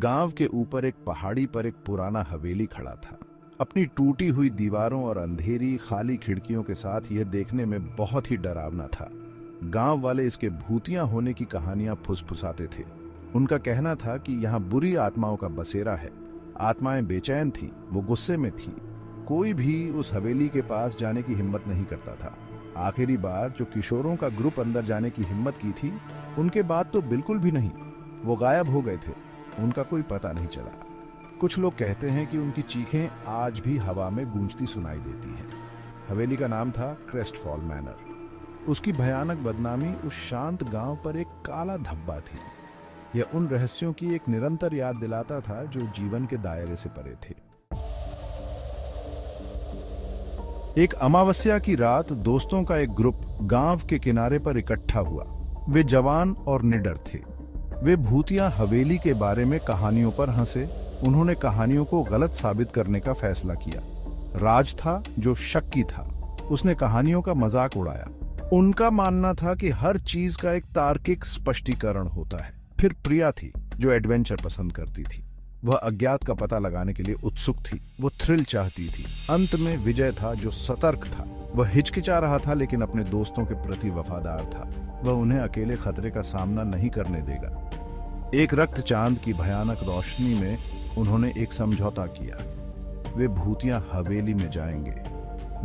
गांव के ऊपर एक पहाड़ी पर एक पुराना हवेली खड़ा था। अपनी टूटी हुई दीवारों और अंधेरी खाली खिड़कियों के साथ यह देखने में बहुत ही डरावना था। गांव वाले इसके भूतिया होने की कहानियां फुसफुसाते थे। उनका कहना था कि यहाँ बुरी आत्माओं का बसेरा है। आत्माएं बेचैन थी, वो गुस्से में थी। कोई भी उस हवेली के पास जाने की हिम्मत नहीं करता था। आखिरी बार जो किशोरों का ग्रुप अंदर जाने की हिम्मत की थी, उनके बाद तो बिल्कुल भी नहीं। वो गायब हो गए थे, उनका कोई पता नहीं चला। कुछ लोग कहते हैं कि उनकी चीखें आज भी हवा में गूंजती सुनाई देती हैं। हवेली का नाम था क्रेस्टफॉल मैनर। उसकी भयानक बदनामी उस शांत गांव पर एक काला धब्बा थी। यह उन रहस्यों की एक निरंतर याद दिलाता था जो जीवन के दायरे से परे थे। एक अमावस्या की रात दोस्तों का एक ग्रुप गांव के किनारे पर इकट्ठा हुआ। वे जवान और निडर थे। वे भूतिया हवेली के बारे में कहानियों पर हंसे। उन्होंने कहानियों को गलत साबित करने का फैसला किया। राज था जो शक्की था, उसने कहानियों का मजाक उड़ाया। उनका मानना था कि हर चीज का एक तार्किक स्पष्टीकरण होता है। फिर प्रिया थी जो एडवेंचर पसंद करती थी। वह अज्ञात का पता लगाने के लिए उत्सुक थी। वो थ्रिल चाहती थी। अंत में विजय था जो सतर्क था। वह हिचकिचा रहा था लेकिन अपने दोस्तों के प्रति वफादार था। वह उन्हें अकेले खतरे का सामना नहीं करने देगा। एक रक्त चांद की भयानक रोशनी में उन्होंने एक समझौता किया। वे भूतिया हवेली में जाएंगे।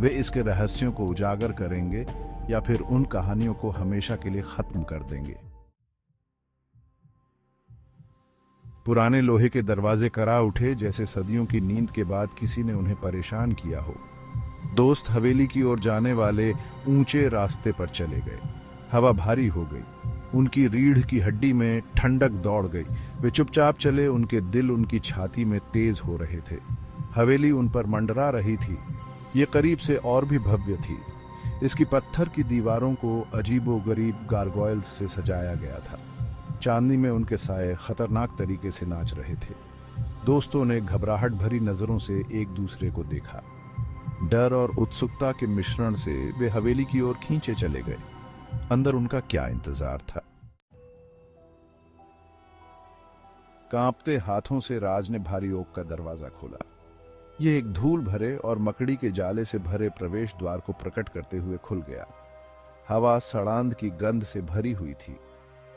वे इसके रहस्यों को उजागर करेंगे या फिर उन कहानियों को हमेशा के लिए खत्म कर देंगे। पुराने लोहे के दरवाजे करा उठे जैसे सदियों की नींद के बाद किसी ने उन्हें परेशान किया हो। दोस्त हवेली की ओर जाने वाले ऊंचे रास्ते पर चले गए। हवा भारी हो गई। उनकी रीढ़ की हड्डी में ठंडक दौड़ गई। वे चुपचाप चले। उनके दिल उनकी छाती में तेज हो रहे थे। हवेली उन पर मंडरा रही थी। ये करीब से और भी भव्य थी। इसकी पत्थर की दीवारों को अजीबोगरीब गारगोयल्स से सजाया गया था। चांदनी में उनके साए खतरनाक तरीके से नाच रहे थे। दोस्तों ने घबराहट भरी नजरों से एक दूसरे को देखा। डर और उत्सुकता के मिश्रण से वे हवेली की ओर खींचे चले गए। अंदर उनका क्या इंतजार था? कांपते हाथों से राज ने भारी ओक का दरवाजा खोला। यह एक धूल भरे और मकड़ी के जाले से भरे प्रवेश द्वार को प्रकट करते हुए खुल गया। हवा सड़ांध की गंध से भरी हुई थी।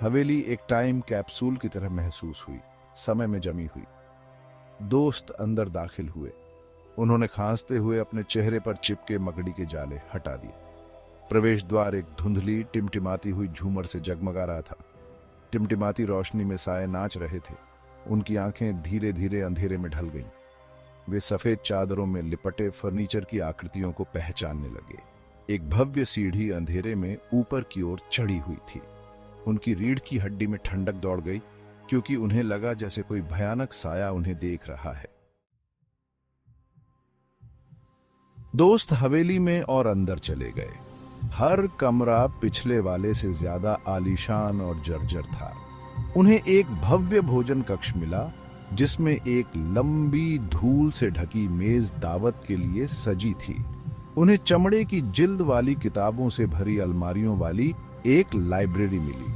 हवेली एक टाइम कैप्सूल की तरह महसूस हुई, समय में जमी हुई। दोस्त अंदर दाखिल हुए। उन्होंने खांसते हुए अपने चेहरे पर चिपके मकड़ी के जाले हटा दिए। प्रवेश द्वार एक धुंधली टिमटिमाती हुई झूमर से जगमगा रहा था। टिमटिमाती रोशनी में साए नाच रहे थे। उनकी आंखें धीरे धीरे अंधेरे में ढल गईं। वे सफेद चादरों में लिपटे फर्नीचर की आकृतियों को पहचानने लगे। एक भव्य सीढ़ी अंधेरे में ऊपर की ओर चढ़ी हुई थी। उनकी रीढ़ की हड्डी में ठंडक दौड़ गई क्योंकि उन्हें लगा जैसे कोई भयानक साया उन्हें देख रहा है। दोस्त हवेली में और अंदर चले गए। हर कमरा पिछले वाले से ज्यादा आलीशान और जर्जर था। उन्हें एक भव्य भोजन कक्ष मिला जिसमें एक लंबी धूल से ढकी मेज दावत के लिए सजी थी। उन्हें चमड़े की जिल्द वाली किताबों से भरी अलमारियों वाली एक लाइब्रेरी मिली,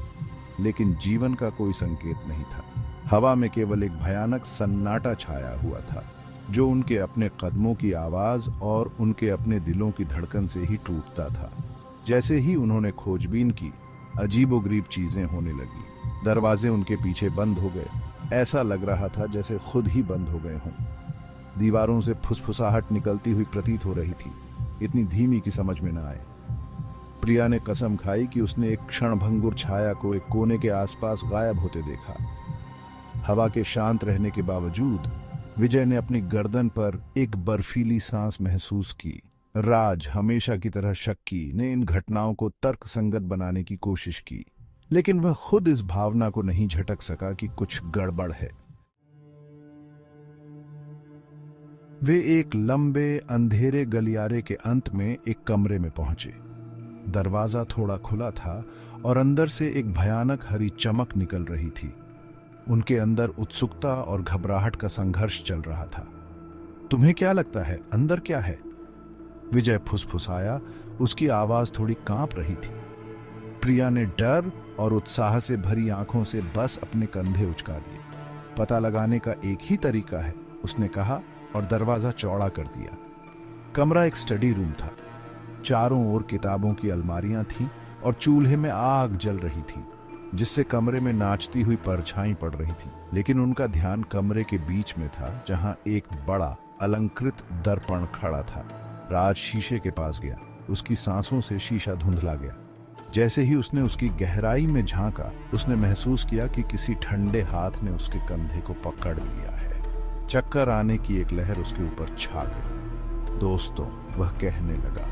लेकिन जीवन का कोई संकेत नहीं था। हवा में केवल एक भयानक सन्नाटा छाया हुआ था जो उनके अपने कदमों की आवाज और उनके अपने दिलों की धड़कन से ही टूटता था। जैसे ही उन्होंने खोजबीन की, अजीबोगरीब चीजें होने लगी। दरवाजे उनके पीछे बंद हो गए। ऐसा लग रहा था जैसे खुद ही बंद हो गए हों। दीवारों से फुसफुसाहट निकलती हुई प्रतीत हो रही थी, इतनी धीमी कि समझ में न आए। प्रिया ने कसम खाई कि उसने एक क्षणभंगुर छाया को एक कोने के आसपास गायब होते देखा। हवा के शांत रहने के बावजूद विजय ने अपनी गर्दन पर एक बर्फीली सांस महसूस की। राज हमेशा की तरह शक्की ने इन घटनाओं को तर्कसंगत बनाने की कोशिश की, लेकिन वह खुद इस भावना को नहीं झटक सका कि कुछ गड़बड़ है। वे एक लंबे अंधेरे गलियारे के अंत में एक कमरे में पहुंचे। दरवाजा थोड़ा खुला था और अंदर से एक भयानक हरी चमक निकल रही थी। उनके अंदर उत्सुकता और घबराहट का संघर्ष चल रहा था। तुम्हें क्या लगता है, अंदर क्या है? विजय फुसफुसाया। उसकी आवाज थोड़ी कांप रही थी। प्रिया ने डर और उत्साह से भरी आंखों से बस अपने कंधे उचका दिए। पता लगाने का एक ही तरीका है, उसने कहा और दरवाजा चौड़ा कर दिया। कमरा एक स्टडी रूम था। चारों ओर किताबों की अलमारियां थीं और चूल्हे में आग जल रही थी, जिससे कमरे में नाचती हुई परछाई पड़ रही थी। लेकिन उनका ध्यान कमरे के बीच में था, जहां एक बड़ा अलंकृत दर्पण खड़ा था। राज शीशे के पास गया। उसकी सांसों से शीशा धुंधला गया। जैसे ही उसने उसकी गहराई में झांका, उसने महसूस किया कि किसी ठंडे हाथ ने उसके कंधे को पकड़ लिया है। चक्कर आने की एक लहर उसके ऊपर छा गई। दोस्तों, वह कहने लगा,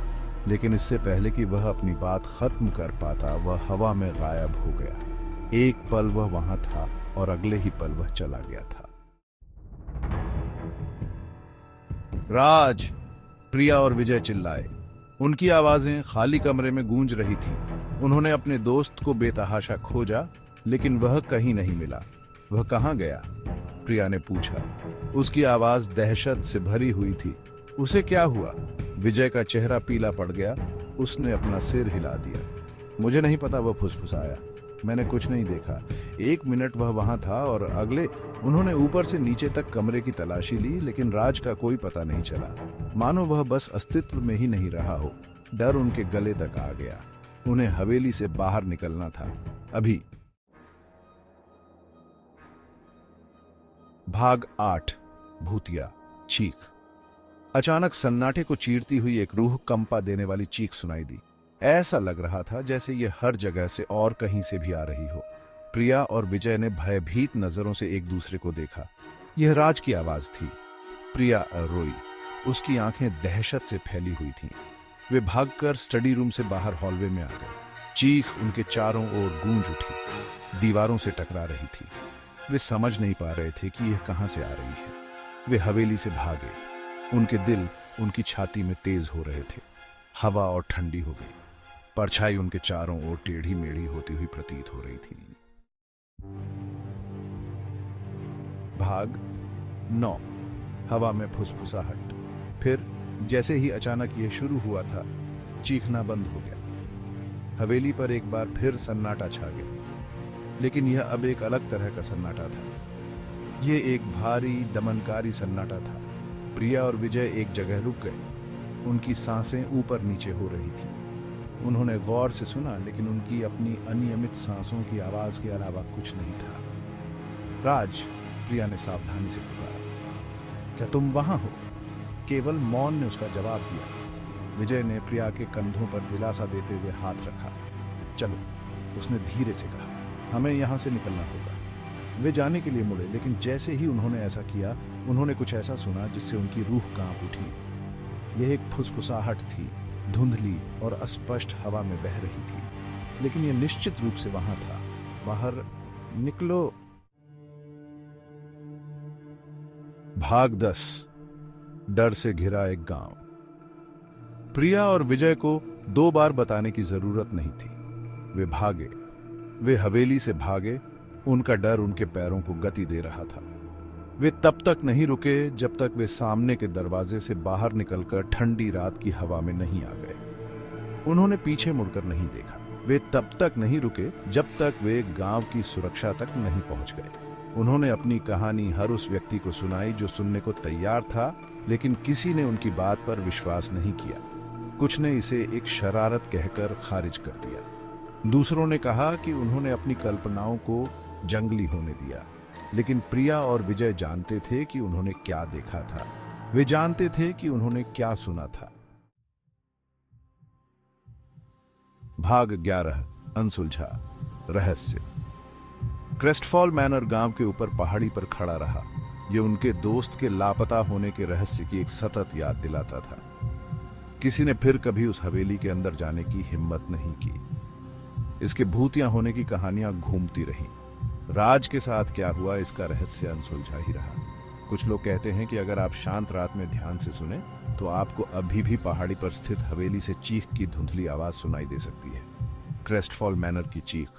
लेकिन इससे पहले कि वह अपनी बात खत्म कर पाता, वह हवा में गायब हो गया। एक पल वह वहां था और अगले ही पल वह चला गया था। राज! प्रिया और विजय चिल्लाए। उनकी आवाजें खाली कमरे में गूंज रही थी। उन्होंने अपने दोस्त को बेतहाशा खोजा, लेकिन वह कहीं नहीं मिला। वह कहां गया? प्रिया ने पूछा। उसकी आवाज दहशत से भरी हुई थी। उसे क्या हुआ? विजय का चेहरा पीला पड़ गया। उसने अपना सिर हिला दिया। मुझे नहीं पता, वह फुसफुसाया। मैंने कुछ नहीं देखा। 1 मिनट वह वहां था और अगले उन्होंने ऊपर से नीचे तक कमरे की तलाशी ली, लेकिन राज का कोई पता नहीं चला। मानो वह बस अस्तित्व में ही नहीं रहा हो। डर उनके गले तक आ गया। उन्हें हवेली से बाहर निकलना था, अभी। भाग 8। भूतिया चीख। अचानक सन्नाटे को चीरती हुई एक रूह कंपा देने वाली चीख सुनाई दी। ऐसा लग रहा था जैसे ये हर जगह से और कहीं से भी आ रही हो। प्रिया और विजय ने भयभीत नजरों से एक दूसरे को देखा। यह राज की आवाज थी। प्रिया रोई। उसकी आंखें दहशत से फैली हुई थीं। वे भागकर स्टडी रूम से बाहर हॉलवे में आ गए। चीख उनके चारों ओर गूंज उठी, दीवारों से टकरा रही थी। वे समझ नहीं पा रहे थे कि यह कहां से आ रही है। वे हवेली से भागे। उनके दिल उनकी छाती में तेज हो रहे थे। हवा और ठंडी हो गई। परछाई उनके चारों ओर टेढ़ी मेढ़ी होती हुई प्रतीत हो रही थी। भाग 9। हवा में फुसफुसाहट। फिर जैसे ही अचानक यह शुरू हुआ था, चीखना बंद हो गया। हवेली पर एक बार फिर सन्नाटा छा गया, लेकिन यह अब एक अलग तरह का सन्नाटा था। यह एक भारी दमनकारी सन्नाटा था। प्रिया और विजय एक जगह रुक गए। उनकी सांसें ऊपर नीचे हो रही थी। उन्होंने गौर से सुना, लेकिन उनकी अपनी अनियमित सांसों की आवाज के अलावा कुछ नहीं था। राज! प्रिया ने सावधानी से पुकारा। क्या तुम वहां हो? केवल मौन ने उसका जवाब दिया। विजय ने प्रिया के कंधों पर दिलासा देते हुए हाथ रखा। चलो, उसने धीरे से कहा, हमें यहां से निकलना होगा। वे जाने के लिए मुड़े, लेकिन जैसे ही उन्होंने ऐसा किया, उन्होंने कुछ ऐसा सुना जिससे उनकी रूह कांप उठी। यह एक फुसफुसाहट थी, धुंधली और अस्पष्ट हवा में बह रही थी, लेकिन यह निश्चित रूप से वहां था। बाहर निकलो। भाग 10। डर से घिरा एक गांव। प्रिया और विजय को 2 बार बताने की जरूरत नहीं थी। वे भागे। वे हवेली से भागे। उनका डर उनके पैरों को गति दे रहा था। वे तब तक नहीं रुके जब तक वे सामने के दरवाजे से बाहर निकलकर ठंडी रात की हवा में नहीं आ गए। उन्होंने पीछे मुड़कर नहीं देखा। वे तब तक नहीं रुके जब तक वे गांव की सुरक्षा तक नहीं पहुंच गए। उन्होंने अपनी कहानी हर उस व्यक्ति को सुनाई जो सुनने को तैयार था, लेकिन किसी ने उनकी बात पर विश्वास नहीं किया। कुछ ने इसे एक शरारत कहकर खारिज कर दिया। दूसरों ने कहा कि उन्होंने अपनी कल्पनाओं को जंगली होने दिया। लेकिन प्रिया और विजय जानते थे कि उन्होंने क्या देखा था। वे जानते थे कि उन्होंने क्या सुना था। भाग 11। अनसुलझा रहस्य। क्रेस्टफॉल मैनर गांव के ऊपर पहाड़ी पर खड़ा रहा। यह उनके दोस्त के लापता होने के रहस्य की एक सतत याद दिलाता था। किसी ने फिर कभी उस हवेली के अंदर जाने की हिम्मत नहीं की। इसके भूतिया होने की कहानियां घूमती रहीं। राज के साथ क्या हुआ, इसका रहस्य अनसुलझा ही रहा। कुछ लोग कहते हैं कि अगर आप शांत रात में ध्यान से सुने तो आपको अभी भी पहाड़ी पर स्थित हवेली से चीख की धुंधली आवाज सुनाई दे सकती है। क्रेस्टफॉल मैनर की चीख।